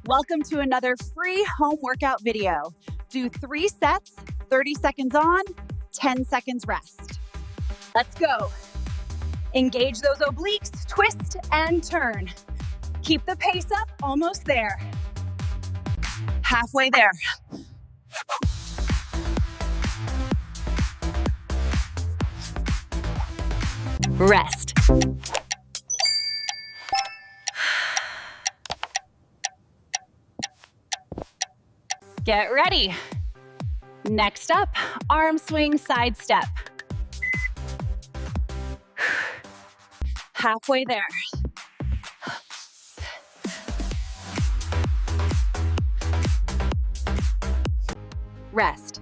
Welcome to another free home workout video. Do 3 sets, 30 seconds on, 10 seconds rest. Let's go. Engage those obliques, twist and turn. Keep the pace up, almost there. Halfway there. Rest. Get ready. Next up, arm swing side step. Halfway there. Rest.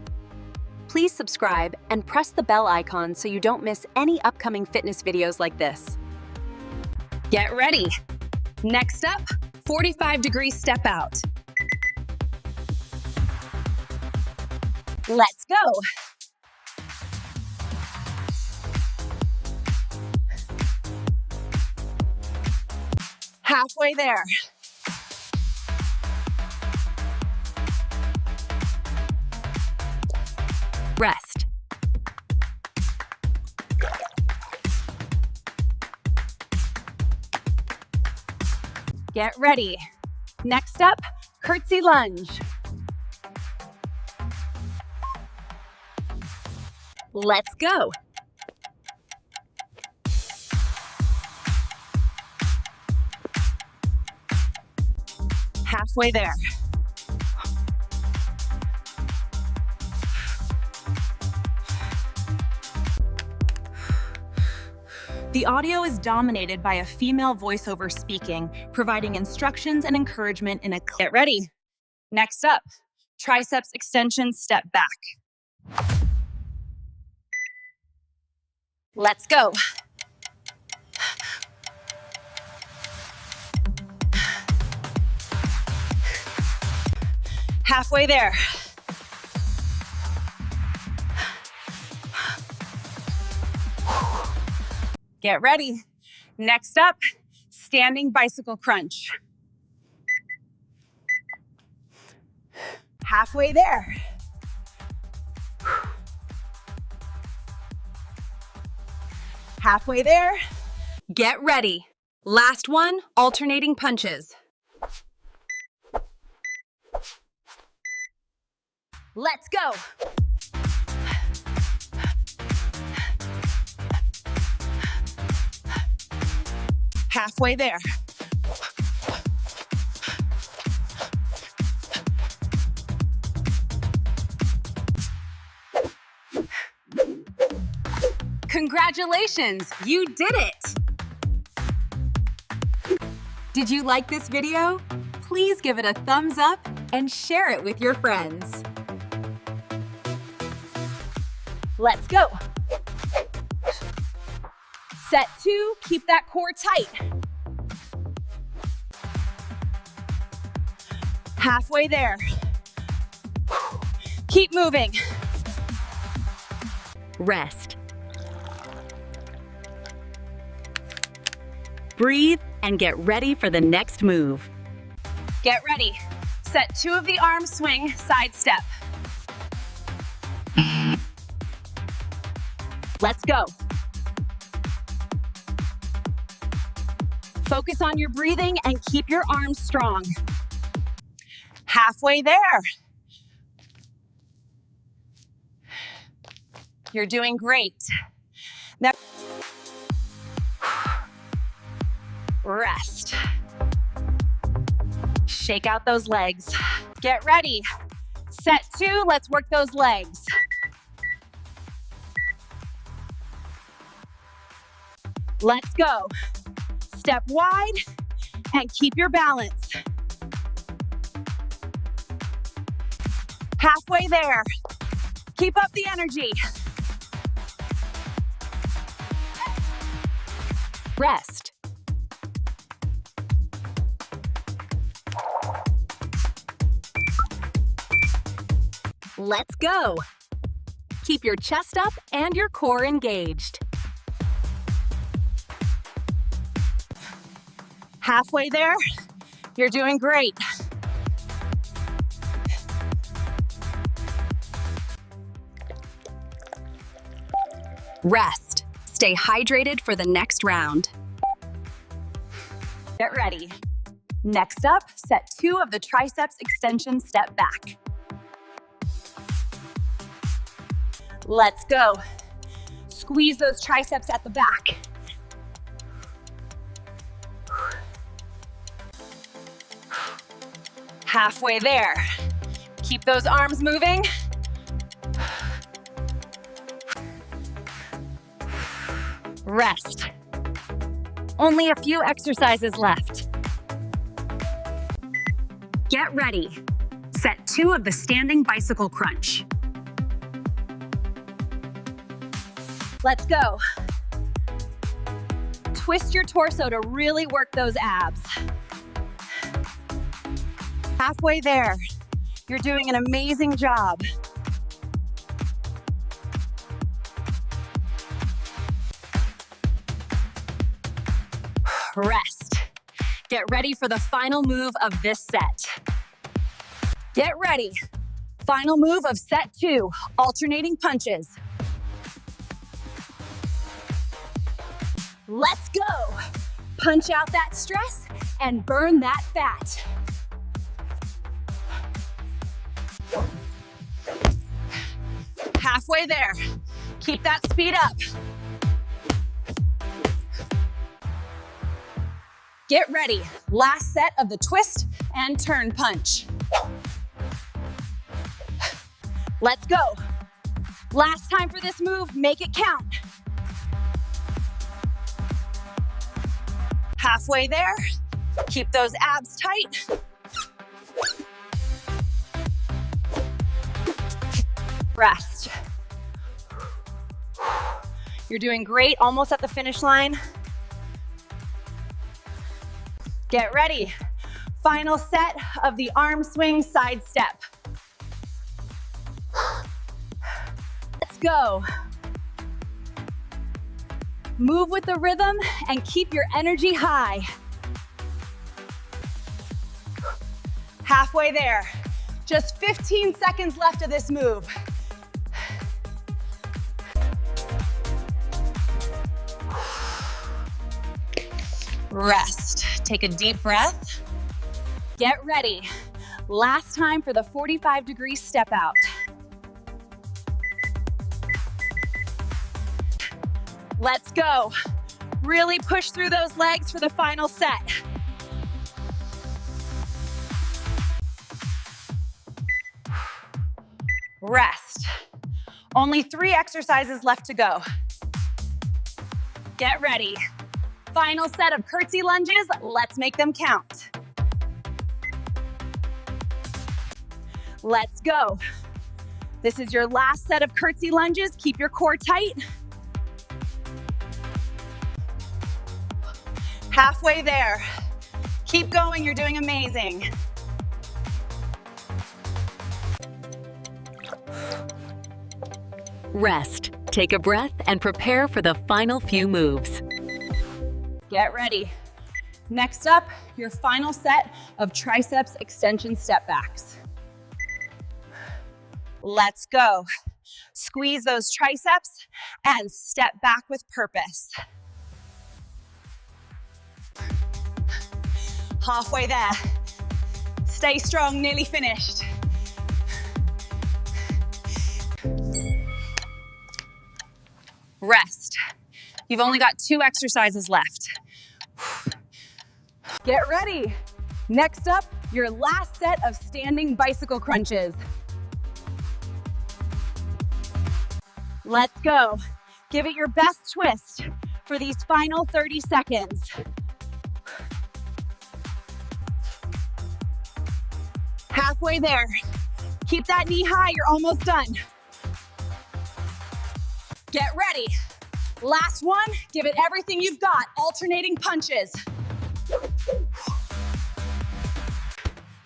Please subscribe and press the bell icon so you don't miss any upcoming fitness videos like this. Get ready. Next up, 45-degree step out. Let's go. Halfway there. Rest. Get ready. Next up, curtsy lunge. Let's go. Halfway there. The audio is dominated by a female voiceover speaking, providing instructions and encouragement in a clear. Get ready. Next up, triceps extension step back. Let's go. Halfway there. Get ready. Next up, standing bicycle crunch. Halfway there. Halfway there. Get ready. Last one, alternating punches. Let's go. Halfway there. Congratulations, you did it! Did you like this video? Please give it a thumbs up and share it with your friends. Let's go. Set 2, keep that core tight. Halfway there. Keep moving. Rest. Breathe and get ready for the next move. Get ready. Set 2 of the arm swing side step. Let's go. Focus on your breathing and keep your arms strong. Halfway there. You're doing great. Now, rest. Shake out those legs. Get ready. Set 2, let's work those legs. Let's go. Step wide and keep your balance. Halfway there. Keep up the energy. Rest. Let's go. Keep your chest up and your core engaged. Halfway there. You're doing great. Rest. Stay hydrated for the next round. Get ready. Next up, set 2 of the triceps extension step back. Let's go. Squeeze those triceps at the back. Halfway there. Keep those arms moving. Rest. Only a few exercises left. Get ready. Set 2 of the standing bicycle crunch. Let's go. Twist your torso to really work those abs. Halfway there. You're doing an amazing job. Rest. Get ready for the final move of this set. Get ready. Final move of set 2, alternating punches. Let's go. Punch out that stress and burn that fat. Halfway there. Keep that speed up. Get ready. Last set of the twist and turn punch. Let's go. Last time for this move, make it count. Halfway there. Keep those abs tight. Rest. You're doing great, almost at the finish line. Get ready. Final set of the arm swing side step. Let's go. Move with the rhythm and keep your energy high. Halfway there. Just 15 seconds left of this move. Rest. Take a deep breath. Get ready. Last time for the 45-degree step out. Let's go. Really push through those legs for the final set. Rest. Only 3 exercises left to go. Get ready. Final set of curtsy lunges. Let's make them count. Let's go. This is your last set of curtsy lunges. Keep your core tight. Halfway there. Keep going, you're doing amazing. Rest. Take a breath and prepare for the final few moves. Get ready. Next up, your final set of triceps extension step backs. Let's go. Squeeze those triceps and step back with purpose. Halfway there. Stay strong, nearly finished. Rest. You've only got 2 exercises left. Get ready. Next up, your last set of standing bicycle crunches. Let's go. Give it your best twist for these final 30 seconds. Halfway there. Keep that knee high, you're almost done. Get ready. Last one, give it everything you've got, alternating punches.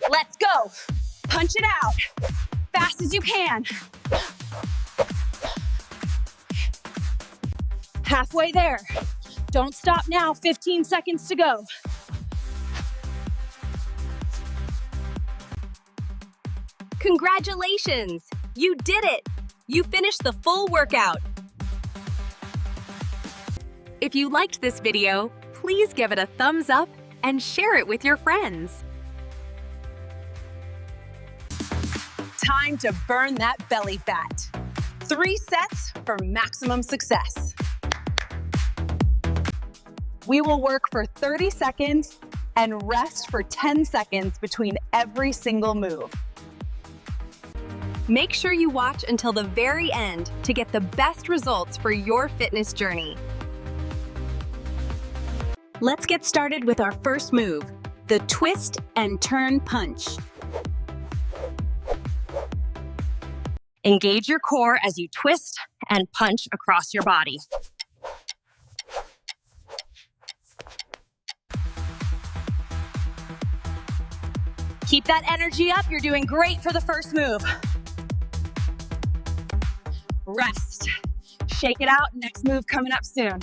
Let's go. Punch it out, fast as you can. Halfway there. Don't stop now, 15 seconds to go. Congratulations! You did it! You finished the full workout. If you liked this video, please give it a thumbs up and share it with your friends. Time to burn that belly fat. 3 sets for maximum success. We will work for 30 seconds and rest for 10 seconds between every single move. Make sure you watch until the very end to get the best results for your fitness journey. Let's get started with our first move, the twist and turn punch. Engage your core as you twist and punch across your body. Keep that energy up. You're doing great for the first move. Rest. Shake it out. Next move coming up soon.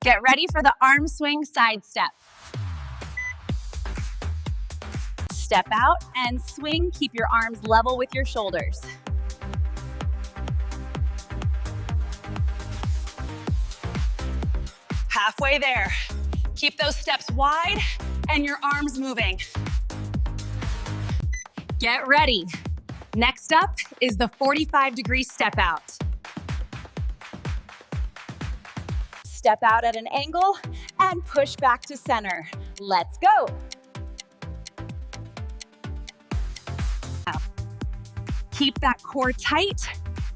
Get ready for the arm swing side step. Step out and swing. Keep your arms level with your shoulders. Halfway there. Keep those steps wide and your arms moving. Get ready. Next up is the 45-degree step out. Step out at an angle and push back to center. Let's go. Keep that core tight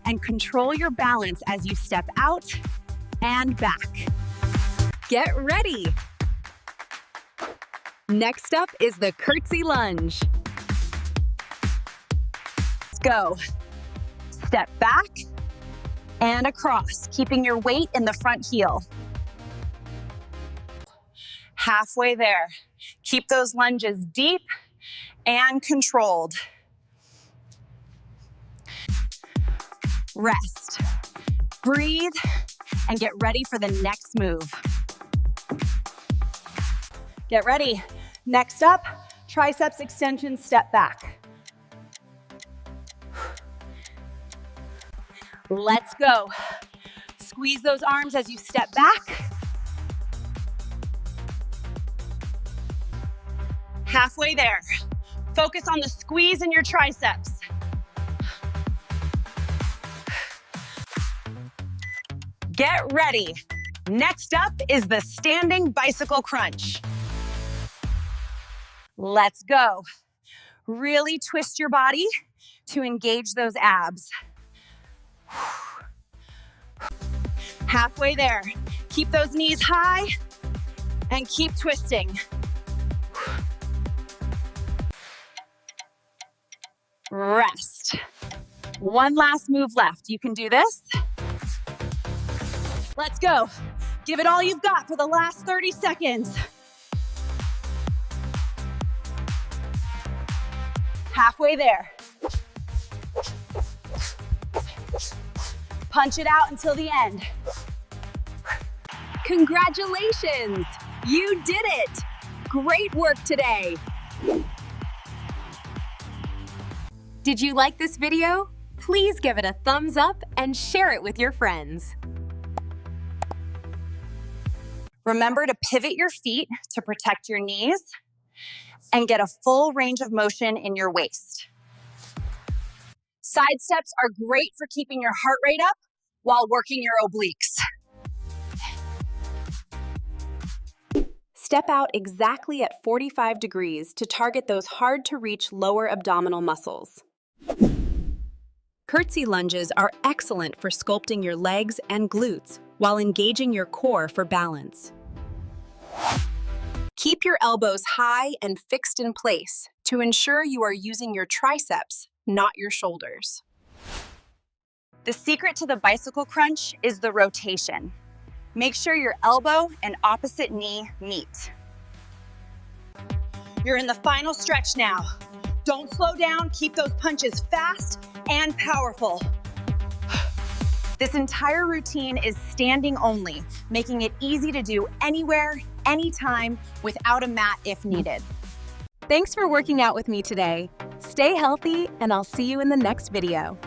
and control your balance as you step out and back. Get ready. Next up is the curtsy lunge. Let's go. Step back and across, keeping your weight in the front heel. Halfway there. Keep those lunges deep and controlled. Rest. Breathe and get ready for the next move. Get ready. Next up, triceps extension, step back. Let's go. Squeeze those arms as you step back. Halfway there. Focus on the squeeze in your triceps. Get ready. Next up is the standing bicycle crunch. Let's go. Really twist your body to engage those abs. Halfway there. Keep those knees high and keep twisting. Rest. One last move left. You can do this. Let's go. Give it all you've got for the last 30 seconds. Halfway there. Punch it out until the end. Congratulations! You did it! Great work today! Did you like this video? Please give it a thumbs up and share it with your friends. Remember to pivot your feet to protect your knees and get a full range of motion in your waist. Side steps are great for keeping your heart rate up while working your obliques. Step out exactly at 45 degrees to target those hard-to-reach lower abdominal muscles. Curtsy lunges are excellent for sculpting your legs and glutes while engaging your core for balance. Keep your elbows high and fixed in place to ensure you are using your triceps, not your shoulders. The secret to the bicycle crunch is the rotation. Make sure your elbow and opposite knee meet. You're in the final stretch now. Don't slow down, keep those punches fast and powerful. This entire routine is standing only, making it easy to do anywhere, anytime, without a mat if needed. Thanks for working out with me today. Stay healthy, and I'll see you in the next video.